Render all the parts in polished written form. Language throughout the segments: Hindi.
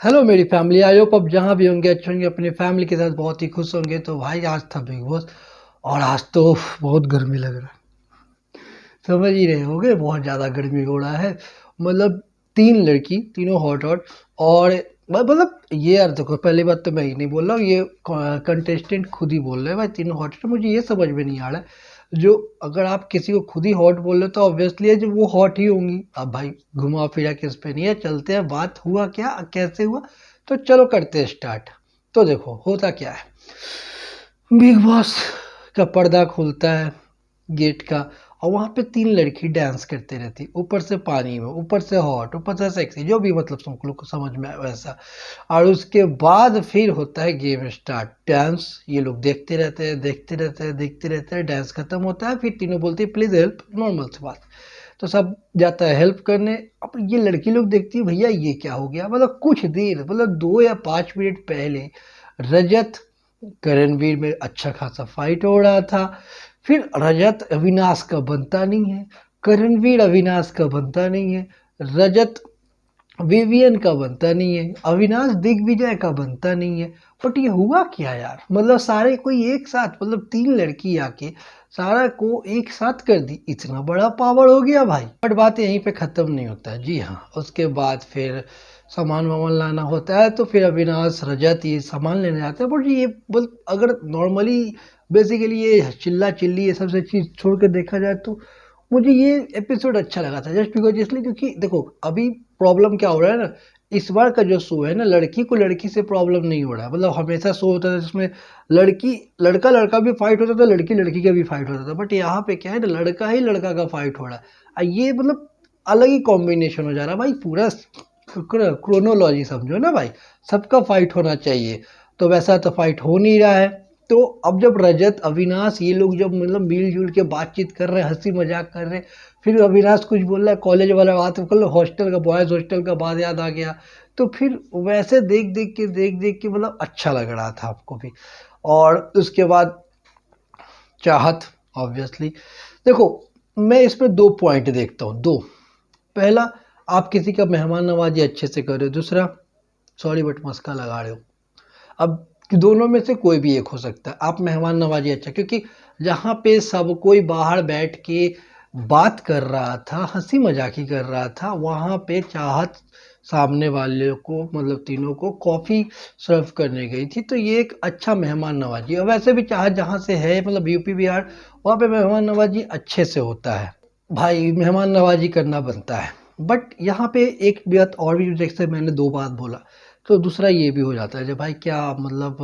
हेलो मेरी फैमिली, आई होप अब जहाँ भी होंगे अच्छे होंगे, अपनी फैमिली के साथ बहुत ही खुश होंगे। तो भाई आज था बिग बॉस और आज तो बहुत गर्मी लग रहा है। समझ ही रहे होगे, बहुत ज़्यादा गर्मी हो रहा है। मतलब तीन लड़की, तीनों हॉट हॉट। और मतलब ये यार देखो, पहली बात तो मैं ही नहीं बोल रहा हूँ, ये कंटेस्टेंट खुद ही बोल रहे हैं भाई तीनों हॉट हॉट। मुझे ये समझ में नहीं आ रहा है, जो अगर आप किसी को खुद ही हॉट बोल रहे हो तो ऑब्वियसली है जो वो हॉट ही होंगी। अब भाई घुमा फिरा के इस पे नहीं है, चलते हैं बात हुआ क्या कैसे हुआ। तो चलो करते हैं स्टार्ट। तो देखो होता क्या है, बिग बॉस का पर्दा खुलता है गेट का, और वहां पे तीन लड़की डांस करते रहती, ऊपर से पानी में, ऊपर से हॉट, ऊपर से सेक्सी, जो भी मतलब तुम लोग को समझ में आए वैसा। और उसके बाद फिर होता है गेम स्टार्ट, डांस। ये लोग देखते रहते हैं, देखते रहते हैं, देखते रहते हैं, डांस खत्म होता है, फिर तीनों बोलती है प्लीज हेल्प, नॉर्मल सी बात। तो सब जाता है हेल्प करने। अब ये लड़की लोग देखती है भैया ये क्या हो गया, मतलब कुछ देर, मतलब 2 या 5 मिनट पहले रजत करणवीर में अच्छा खासा फाइट हो रहा था। फिर रजत अविनाश का बनता नहीं है, करणवीर अविनाश का बनता नहीं है, रजत विवियन का बनता नहीं है, अविनाश दिग्विजय का बनता नहीं है। बट ये हुआ क्या यार, मतलब सारे कोई एक साथ, मतलब तीन लड़की आके सारा को एक साथ कर दी, इतना बड़ा पावर हो गया भाई। बट बात यहीं पे खत्म नहीं होता है, जी हाँ। उसके बाद फिर सामान वामान लाना होता है, तो फिर अविनाश रजत ये सामान लेने जाते हैं। बट ये बस अगर नॉर्मली बेसिकली ये चिल्ला चिल्ली ये सब से चीज़ छोड़ के देखा जाए तो मुझे ये एपिसोड अच्छा लगा था, जस्ट बिकॉज इसलिए क्योंकि देखो अभी प्रॉब्लम क्या हो रहा है ना, इस बार का जो शो है ना, लड़की को लड़की से प्रॉब्लम नहीं हो रहा है। मतलब हमेशा शो होता था जिसमें लड़की लड़का लड़का भी फाइट होता था, लड़की लड़की का भी फाइट होता था। बट यहाँ पे क्या है ना, लड़का ही लड़का का फाइट हो रहा है। ये मतलब अलग ही कॉम्बिनेशन हो जा रहा है भाई, पूरा क्रोनोलॉजी समझो ना भाई, सबका फाइट होना चाहिए। तो वैसा तो फाइट हो नहीं रहा है। तो अब जब रजत अविनाश ये लोग जब मतलब मिलजुल के बातचीत कर रहे हैं, हंसी मजाक कर रहे हैं, फिर अविनाश कुछ बोल रहा है, कॉलेज वाला बात कर लो, हॉस्टल का, बॉयज हॉस्टल का बात याद आ गया। तो फिर वैसे देख देख के मतलब अच्छा लग रहा था आपको भी। और उसके बाद चाहत, ऑब्वियसली देखो, मैं इसमें 2 पॉइंट देखता हूँ, दो। पहला, आप किसी का मेहमान नवाजी अच्छे से कर रहे हो, दूसरा सॉरी बट मस्का लगा रहे हो। अब दोनों में से कोई भी एक हो सकता है। आप मेहमान नवाजी अच्छा, क्योंकि जहाँ पे सब कोई बाहर बैठ के बात कर रहा था, हंसी मजाक ही कर रहा था, वहाँ पे चाहत सामने वाले को, मतलब तीनों को कॉफ़ी सर्व करने गई थी। तो ये एक अच्छा मेहमान नवाजी। और वैसे भी चाहत जहाँ से है, मतलब यूपी बिहार, वहाँ पे मेहमान नवाजी अच्छे से होता है भाई, मेहमान नवाजी करना बनता है। बट यहाँ पे एक बात और भी, जैसे मैंने दो बात बोला, तो दूसरा ये भी हो जाता है जब भाई क्या मतलब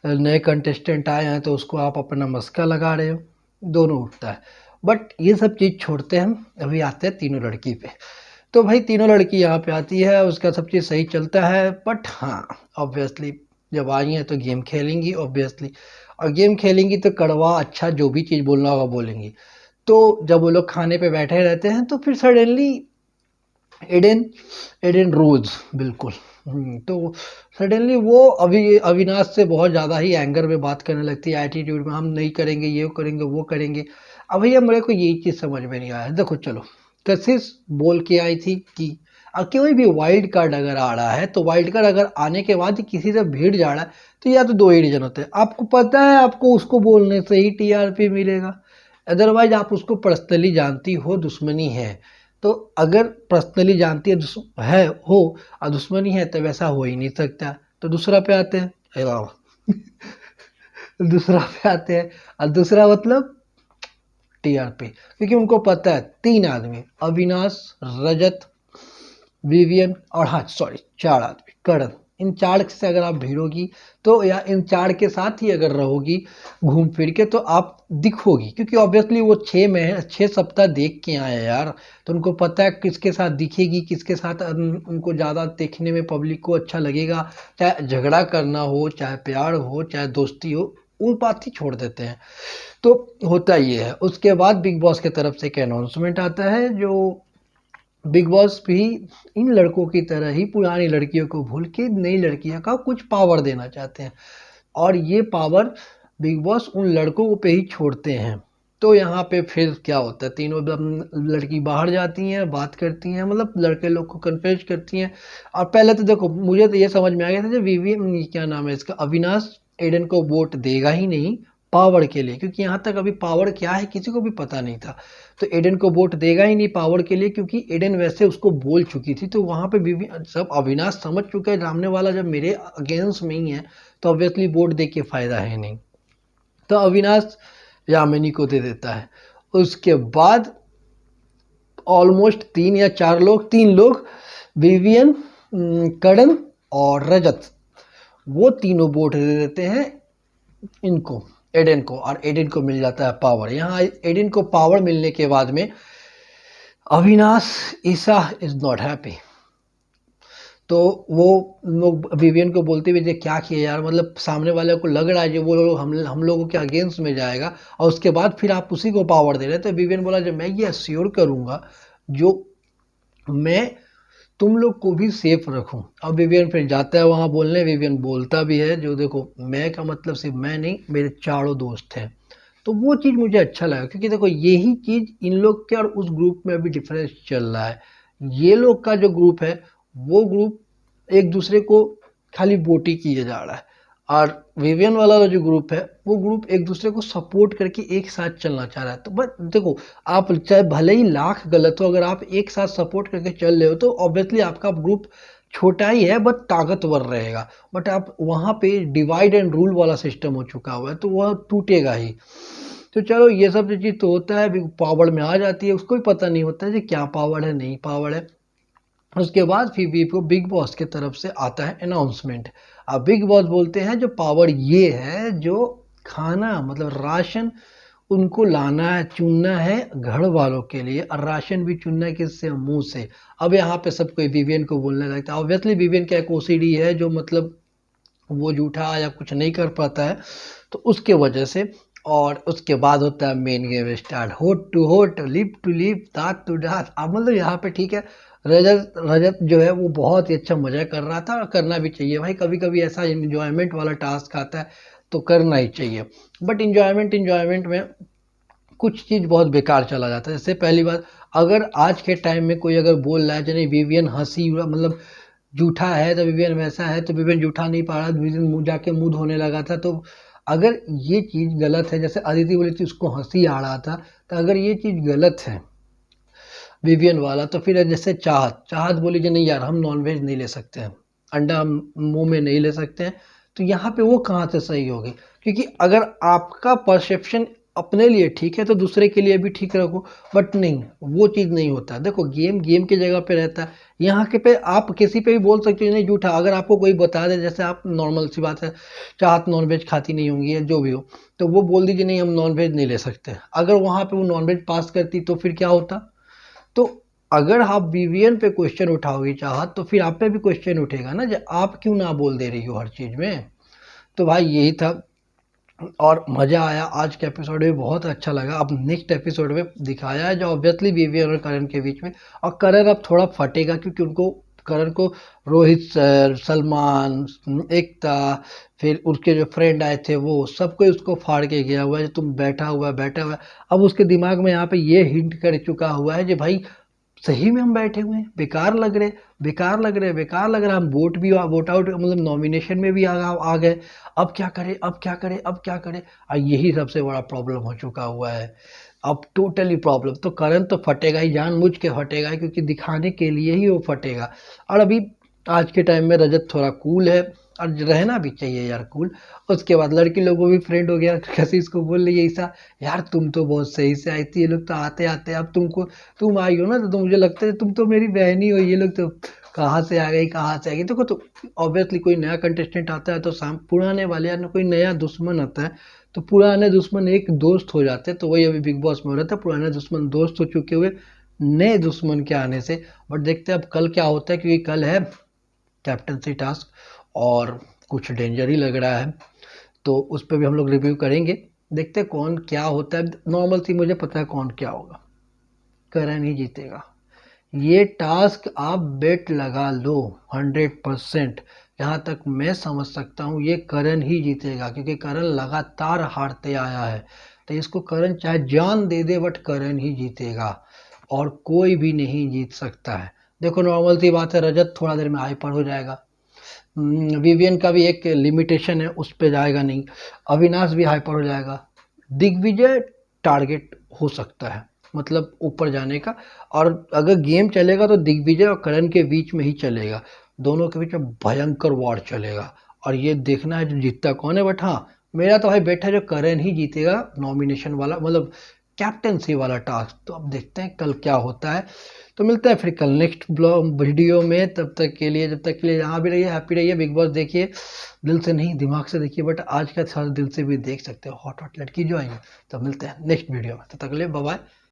नए कंटेस्टेंट आए हैं तो उसको आप अपना मस्का लगा रहे हो, दोनों उठता है। बट ये सब चीज़ छोड़ते हैं हम, अभी आते हैं तीनों लड़की पे। तो भाई तीनों लड़की यहाँ पे आती है, उसका सब चीज़ सही चलता है। बट हाँ, ऑब्वियसली जब आई हैं तो गेम खेलेंगी ऑब्वियसली, और गेम खेलेंगी तो कड़वा अच्छा जो भी चीज़ बोलना होगा बोलेंगी। तो जब वो लोग खाने पे बैठे रहते हैं तो फिर सडनली एडन एडन रोज, बिल्कुल। तो सडनली वो अविनाश से बहुत ज़्यादा ही एंगर में बात करने लगती है, एटीट्यूड में, हम नहीं करेंगे, ये करेंगे वो करेंगे। अब भैया मेरे को यही चीज़ समझ में नहीं आया। देखो चलो, कशिश बोल के आई थी कि कोई भी वाइल्ड कार्ड अगर आ रहा है, तो वाइल्ड कार्ड अगर आने के बाद ही किसी से भिड़ जा रहा है, तो या तो दो ही रीजन होते हैं। आपको पता है आपको उसको बोलने से ही टीआरपी मिलेगा, अदरवाइज आप उसको पर्सनली जानती हो, दुश्मनी है। तो अगर पर्सनली जानती है है हो, और दुश्मनी है, तो वैसा हो ही नहीं सकता। तो दूसरा पे आते हैं, अरे वाह। दूसरा पे आते हैं, और दूसरा मतलब टीआरपी, क्योंकि उनको पता है तीन आदमी, अविनाश, रजत, विवियन, और हाँ सॉरी 4 आदमी, करण, इन चार से अगर आप भिड़ोगी, तो या इन चार के साथ ही अगर रहोगी घूम फिर के, तो आप दिखोगी। क्योंकि ऑब्वियसली वो 6 सप्ताह देख के आए हैं यार, तो उनको पता है किसके साथ दिखेगी, किसके साथ उनको ज़्यादा देखने में पब्लिक को अच्छा लगेगा। चाहे झगड़ा करना हो, चाहे प्यार हो, चाहे दोस्ती हो, वो बात ही छोड़ देते हैं। तो होता ये है। उसके बाद बिग बॉस की तरफ से एक अनाउंसमेंट आता है, जो बिग बॉस भी इन लड़कों की तरह ही पुरानी लड़कियों को भूल के नई लड़कियों का कुछ पावर देना चाहते हैं। और ये पावर बिग बॉस उन लड़कों पे ही छोड़ते हैं तो यहाँ पे फिर क्या होता है, तीनों लड़की बाहर जाती हैं, बात करती हैं, मतलब लड़के लोग को कन्फ्रेंस करती हैं। और पहले तो देखो मुझे तो ये समझ में आ गया था, जब विवियन, क्या नाम है इसका, अविनाश एडन को वोट देगा ही नहीं पावर के लिए, क्योंकि यहाँ तक अभी पावर क्या है किसी को भी पता नहीं था। तो एडन को वोट देगा ही नहीं पावर के लिए, क्योंकि एडन वैसे उसको बोल चुकी थी। तो वहाँ पे विवियन, सब अविनाश समझ चुका है सामने वाला जब मेरे अगेंस्ट में ही है तो ऑब्वियसली वोट दे के फायदा है नहीं। तो अविनाश यामिनी को दे देता है। उसके बाद ऑलमोस्ट 3 या 4 लोग, 3 लोग, विवियन, करण और रजत, वो तीनों वोट दे देते हैं इनको, एडन को, और एडन को मिल जाता है पावर। यहाँ एडन को पावर मिलने के बाद में अविनाश ईसा इज नॉट हैप्पी। तो वो लोग विवियन को बोलते हुए, क्या किया यार, मतलब सामने वाले को लग रहा है जो वो लोग हम लोगों के अगेंस्ट में जाएगा, और उसके बाद फिर आप उसी को पावर दे रहे हैं। तो विवियन बोला, जब मैं ये अश्योर करूंगा जो मैं तुम लोग को भी सेफ रखूं। अब विवियन फिर जाता है वहां बोलने, विवियन बोलता भी है जो देखो, मैं का मतलब सिर्फ मैं नहीं, मेरे चारों दोस्त हैं। तो वो चीज़ मुझे अच्छा लगा, क्योंकि देखो यही चीज़ इन लोग के और उस ग्रुप में अभी डिफरेंस चल रहा है। ये लोग का जो ग्रुप है वो ग्रुप एक दूसरे को खाली वोट ही किए जा रहा है, और विवियन वाला जो ग्रुप है वो ग्रुप एक दूसरे को सपोर्ट करके एक साथ चलना चाह रहा है। तो बट देखो, आप चाहे भले ही लाख गलत हो, अगर आप एक साथ सपोर्ट करके चल रहे हो तो ऑब्वियसली आपका ग्रुप छोटा ही है बट ताकतवर रहेगा। बट आप वहाँ पे डिवाइड एंड रूल वाला सिस्टम हो चुका हुआ है तो वह टूटेगा ही। तो चलो ये सब चीज़ तो होता है, पावर में आ जाती है, उसको भी पता नहीं होता है कि क्या पावर है नहीं पावर है। उसके बाद फिर भी को बिग बॉस के तरफ से आता है अनाउंसमेंट। अब बिग बॉस बोलते हैं जो पावर ये है, जो खाना मतलब राशन उनको लाना है, चुनना है घर वालों के लिए, और राशन भी चुनना है किससे, मुंह से। अब यहाँ पे सब कोई विवियन को बोलने लगता है। ऑब्वियसली विवियन का एक ओसीडी है जो मतलब वो जूठा या कुछ नहीं कर पाता है, तो उसके वजह से। और उसके बाद होता है मेन गेम स्टार्ट, होट टू होट, लिप टू लिप, दांत टू दांत। अब मतलब यहाँ पे ठीक है, रजत रजत जो है वो बहुत ही अच्छा मजा कर रहा था, और करना भी चाहिए भाई, कभी कभी ऐसा इंजॉयमेंट वाला टास्क आता है तो करना ही चाहिए। बट इंजॉयमेंट में कुछ चीज़ बहुत बेकार चला जाता है। जैसे पहली बात, अगर आज के टाइम में कोई अगर बोल रहा है जो नहीं विवियन हंसी मतलब जूठा है, तो विवियन वैसा है, तो विवियन जूठा नहीं पा रहा, विवियन मुंह जाके मुंह धोने लगा था, तो अगर ये चीज़ गलत है, जैसे अदिति बोली थी उसको हंसी आ रहा था, तो अगर ये चीज़ गलत है विवियन वाला, तो फिर जैसे चाहत चाहत बोली कि नहीं यार हम नॉनवेज नहीं ले सकते हैं, अंडा हम मुंह में नहीं ले सकते हैं, तो यहाँ पे वो कहाँ से सही होगी। क्योंकि अगर आपका परसेप्शन अपने लिए ठीक है तो दूसरे के लिए भी ठीक रखो, बट नहीं, वो चीज़ नहीं होता। देखो गेम गेम की जगह पे रहता है, यहाँ के पे आप किसी पे भी बोल सकते हो नहीं झूठा, अगर आपको कोई बता दे, जैसे आप नॉर्मल सी बात है, चाहत नॉनवेज खाती नहीं होंगी या जो भी हो, तो वो बोल दीजिए नहीं हम नॉनवेज नहीं ले सकते, अगर वहाँ पे वो नॉनवेज पास करती तो फिर क्या होता। तो अगर आप विवियन पे क्वेश्चन उठाओगे चाहत, तो फिर आप पे भी क्वेश्चन उठेगा ना, जो आप क्यों ना बोल दे रही हो हर चीज़ में। तो भाई यही था, और मज़ा आया आज के एपिसोड में, बहुत अच्छा लगा। अब नेक्स्ट एपिसोड में दिखाया है जो ऑब्वियसली विवियन और करण के बीच में, और करण अब थोड़ा फटेगा क्योंकि उनको, करण को रोहित सर, सलमान, एकता, फिर उसके जो फ्रेंड आए थे वो सब कोई उसको फाड़ के गया हुआ है, जो तुम बैठा हुआ है। अब उसके दिमाग में यहाँ पे ये हिंट कर चुका हुआ है कि भाई सही में हम बैठे हुए हैं, बेकार लग रहे, बेकार लग रहा, हम वोट आउट मतलब नॉमिनेशन में भी आ गए, अब क्या करें, अब क्या करें। और यही सबसे बड़ा प्रॉब्लम हो चुका हुआ है, अब टोटली प्रॉब्लम। तो करण तो फटेगा ही, जानबूझ के फटेगा, क्योंकि दिखाने के लिए ही वो फटेगा। और अभी आज के टाइम में रजत थोड़ा कूल है, और रहना भी चाहिए यार कूल। उसके बाद लड़की लोगों भी फ्रेंड हो गया, कशिश को बोल रही है ऐसा, यार तुम तो बहुत सही से आई थी, ये लोग तो आते आते, अब तुमको, तुम आई हो ना तो मुझे लगता है तुम तो मेरी बहन ही हो, ये लोग तो कहाँ से आ गई कहाँ से आ गई। देखो तो ऑब्वियसली कोई नया कंटेस्टेंट आता है तो पुराने वाले या कोई नया दुश्मन आता है तो पुराने दुश्मन एक दोस्त हो जाते हैं। तो वही अभी बिग बॉस में हो रहा था, पुराने दुश्मन दोस्त हो चुके हुए नए दुश्मन के आने से। बट देखते हैं अब कल क्या होता है, क्योंकि कल है कैप्टनसी टास्क और कुछ डेंजर ही लग रहा है, तो उस पर भी हम लोग रिव्यू करेंगे। देखते हैं कौन क्या होता है। नॉर्मल सी मुझे पता है कौन क्या होगा, करण ही जीतेगा। ये टास्क आप बेट लगा लो 100%, यहाँ तक मैं समझ सकता हूँ ये करण ही जीतेगा, क्योंकि करण लगातार हारते आया है। तो इसको करण चाहे जान दे दे बट करण ही जीतेगा और कोई भी नहीं जीत सकता है। देखो नॉर्मल सी बात है, रजत थोड़ा देर में हाइपर हो जाएगा, विवियन का भी एक लिमिटेशन है, उस पे जाएगा नहीं, अविनाश भी हाइपर हो जाएगा, दिग्विजय टारगेट हो सकता है मतलब ऊपर जाने का। और अगर गेम चलेगा तो दिग्विजय और करण के बीच में ही चलेगा, दोनों के बीच में भयंकर वॉर चलेगा और ये देखना है जो जीतता कौन है। बट हाँ, मेरा तो भाई बेटा जो करण ही जीतेगा नॉमिनेशन वाला मतलब कैप्टनसी वाला टास्क। तो अब देखते हैं कल क्या होता है। तो मिलते हैं फिर कल नेक्स्ट ब्लॉग वीडियो में, तब तक के लिए जब तक के लिए यहाँ भी रहिए, हैप्पी रहिए। बिग बॉस देखिए, दिल से नहीं दिमाग से देखिए, बट आज का थोड़ा दिल से भी देख सकते हो, हॉट हॉट लड़की जो आई है। तो मिलते हैं नेक्स्ट वीडियो में, तब तक के लिए बाय बाय।